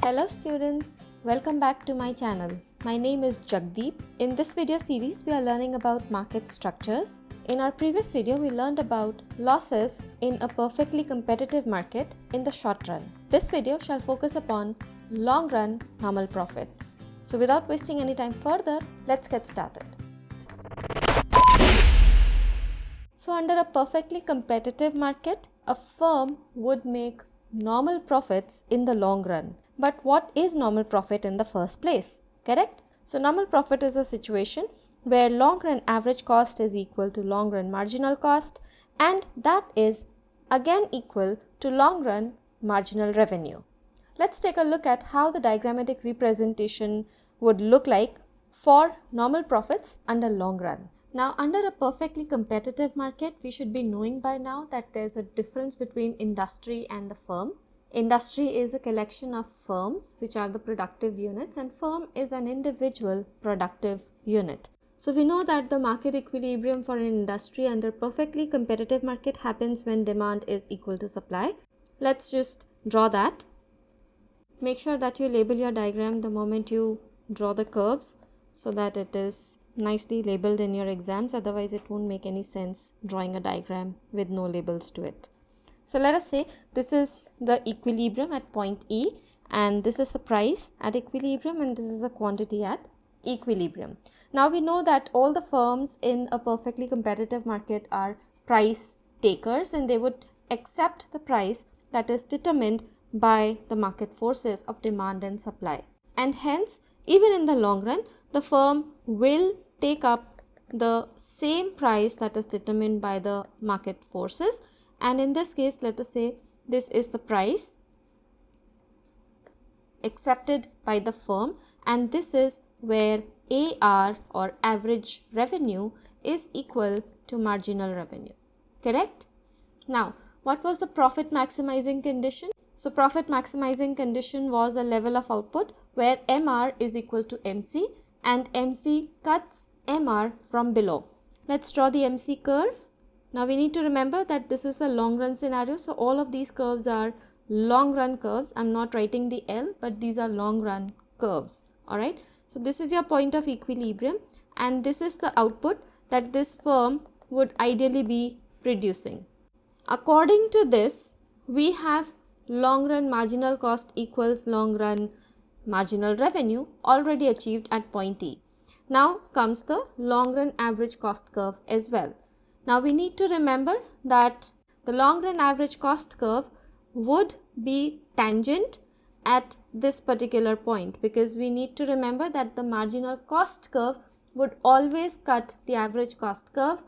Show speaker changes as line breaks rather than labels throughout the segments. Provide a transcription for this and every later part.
Hello students, welcome back to my channel. My name is Jagdeep. In this video series, we are learning about market structures. In our previous video, we learned about losses in a perfectly competitive market in the short run. This video shall focus upon long run normal profits. So without wasting any time further, let's get started. So under a perfectly competitive market, a firm would make normal profits in the long run. But what is normal profit in the first place? Correct? So normal profit is a situation where long run average cost is equal to long run marginal cost, and that is again equal to long run marginal revenue. Let's take a look at how the diagrammatic representation would look like for normal profits under long run. Now, under a perfectly competitive market, we should be knowing by now that there's a difference between industry and the firm. Industry is a collection of firms which are the productive units, and firm is an individual productive unit. So we know that the market equilibrium for an industry under perfectly competitive market happens when demand is equal to supply. Let's just draw that. Make sure that you label your diagram the moment you draw the curves so that it is nicely labeled in your exams, otherwise it won't make any sense drawing a diagram with no labels to it. So let us say this is the equilibrium at point E, and this is the price at equilibrium, and this is the quantity at equilibrium. Now we know that all the firms in a perfectly competitive market are price takers, and they would accept the price that is determined by the market forces of demand and supply. And hence, even in the long run, the firm will take up the same price that is determined by the market forces. And in this case, let us say this is the price accepted by the firm, and this is where AR or average revenue is equal to marginal revenue. Correct? Now, what was the profit maximizing condition? So profit maximizing condition was a level of output where MR is equal to MC and MC cuts MR from below. Let's draw the MC curve. Now we need to remember that this is the long run scenario. So all of these curves are long run curves. I'm not writing the L, but these are long run curves. Alright. So this is your point of equilibrium, and this is the output that this firm would ideally be producing. According to this, we have long run marginal cost equals long run marginal revenue already achieved at point E. Now comes the long run average cost curve as well. Now we need to remember that the long run average cost curve would be tangent at this particular point, because we need to remember that the marginal cost curve would always cut the average cost curve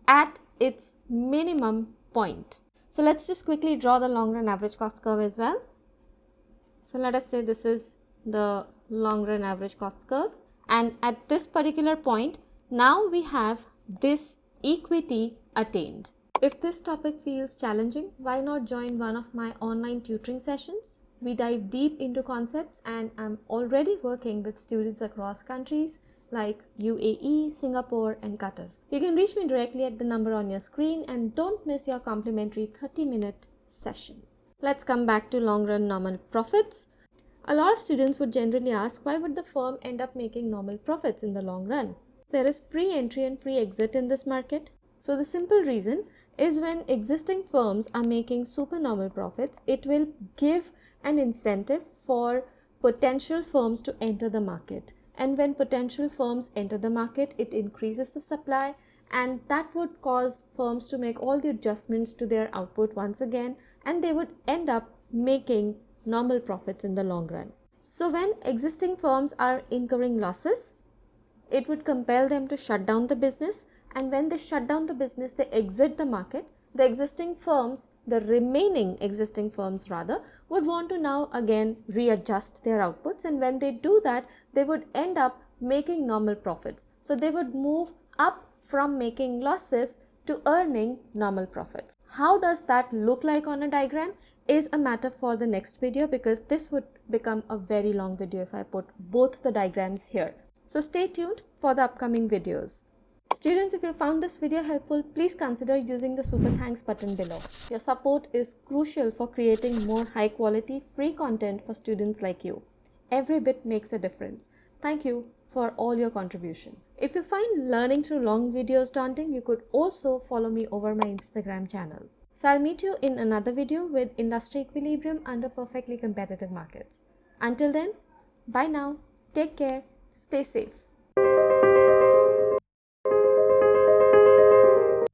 at its minimum point. So let's just quickly draw the long run average cost curve as well. So let us say this is the long run average cost curve, and at this particular point, now we have this equity attained. If this topic feels challenging, why not join one of my online tutoring sessions? We dive deep into concepts, and I'm already working with students across countries like UAE, Singapore and Qatar. You can reach me directly at the number on your screen, and don't miss your complimentary 30-minute session. Let's come back to long run normal profits. A lot of students would generally ask, why would the firm end up making normal profits in the long run? There is free entry and free exit in this market. So the simple reason is, when existing firms are making supernormal profits, it will give an incentive for potential firms to enter the market. And when potential firms enter the market, it increases the supply, and that would cause firms to make all the adjustments to their output once again, and they would end up making normal profits in the long run. So when existing firms are incurring losses, it would compel them to shut down the business, and when they shut down the business, they exit the market. The existing firms, the remaining existing firms rather, would want to now again readjust their outputs, and when they do that, they would end up making normal profits. So they would move up from making losses to earning normal profits. How does that look like on a diagram is a matter for the next video, because this would become a very long video if I put both the diagrams here. So stay tuned for the upcoming videos. Students, if you found this video helpful, please consider using the super thanks button below. Your support is crucial for creating more high quality free content for students like you. Every bit makes a difference. Thank you for all your contribution. If you find learning through long videos daunting, you could also follow me over my Instagram channel. So I'll meet you in another video with industry equilibrium under perfectly competitive markets. Until then, bye now. Take care. Stay safe.